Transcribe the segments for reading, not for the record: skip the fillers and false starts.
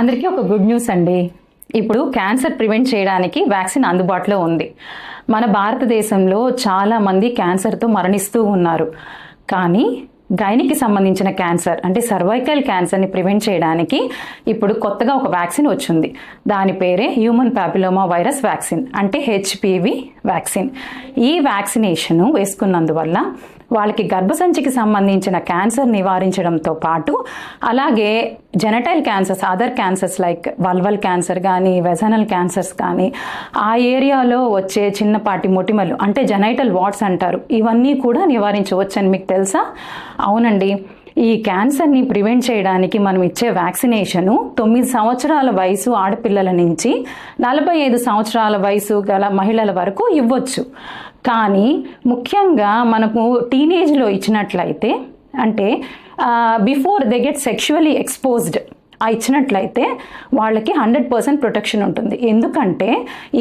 అందరికీ ఒక good news అండి. ఇప్పుడు క్యాన్సర్ ప్రివెంట్ చేయడానికి వ్యాక్సిన్ అందుబాటులో ఉంది. మన భారతదేశంలో చాలామంది క్యాన్సర్తో మరణిస్తూ ఉన్నారు. కానీ గైనికి సంబంధించిన క్యాన్సర్ అంటే సర్వైకల్ క్యాన్సర్ని ప్రివెంట్ చేయడానికి ఇప్పుడు కొత్తగా ఒక వ్యాక్సిన్ వచ్చింది. దాని పేరే హ్యూమన్ ప్యాపిలోమా వైరస్ వ్యాక్సిన్ అంటే హెచ్పివి వ్యాక్సిన్. ఈ వ్యాక్సినేషను వేసుకున్నందువల్ల వాళ్ళకి గర్భసంచికి సంబంధించిన క్యాన్సర్ నివారించడంతో పాటు అలాగే జెనటైల్ cancers, other cancers like vulval cancer కానీ వెజనల్ క్యాన్సర్స్ కానీ ఆ ఏరియాలో వచ్చే చిన్నపాటి మొటిమలు అంటే జెనైటల్ వాట్స్ అంటారు, ఇవన్నీ కూడా నివారించవచ్చు అని మీకు తెలుసా? అవునండి. ఈ క్యాన్సర్ని ప్రివెంట్ చేయడానికి మనం ఇచ్చే వ్యాక్సినేషను 9 సంవత్సరాల వయసు ఆడపిల్లల నుంచి 45 సంవత్సరాల వయసు గల మహిళల వరకు ఇవ్వచ్చు. కానీ ముఖ్యంగా మనకు టీనేజ్లో ఇచ్చినట్లయితే అంటే before they get sexually exposed ఇచ్చినట్లయితే వాళ్ళకి 100% ప్రొటెక్షన్ ఉంటుంది. ఎందుకంటే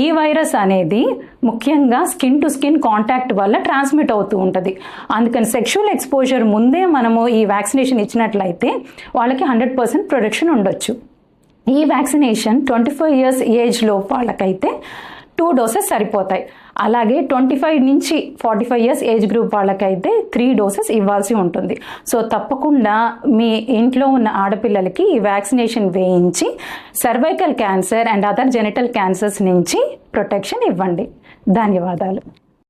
ఈ వైరస్ అనేది ముఖ్యంగా స్కిన్ టు స్కిన్ కాంటాక్ట్ వల్ల ట్రాన్స్మిట్ అవుతూ ఉంటుంది. అందుకని సెక్షువల్ ఎక్స్పోజర్ ముందే మనము ఈ వ్యాక్సినేషన్ ఇచ్చినట్లయితే వాళ్ళకి 100% ప్రొటెక్షన్ ఉండొచ్చు. ఈ వ్యాక్సినేషన్ 25 years ఏజ్లో వాళ్ళకైతే 2 doses సరిపోతాయి. అలాగే 25 నుంచి 45 years ఏజ్ గ్రూప్ వాళ్ళకైతే 3 doses ఇవ్వాల్సి ఉంటుంది. సో తప్పకుండా మీ ఇంట్లో ఉన్న ఆడపిల్లలకి ఈ వ్యాక్సినేషన్ వేయించి cervical cancer and other genital cancers నుంచి ప్రొటెక్షన్ ఇవ్వండి. ధన్యవాదాలు.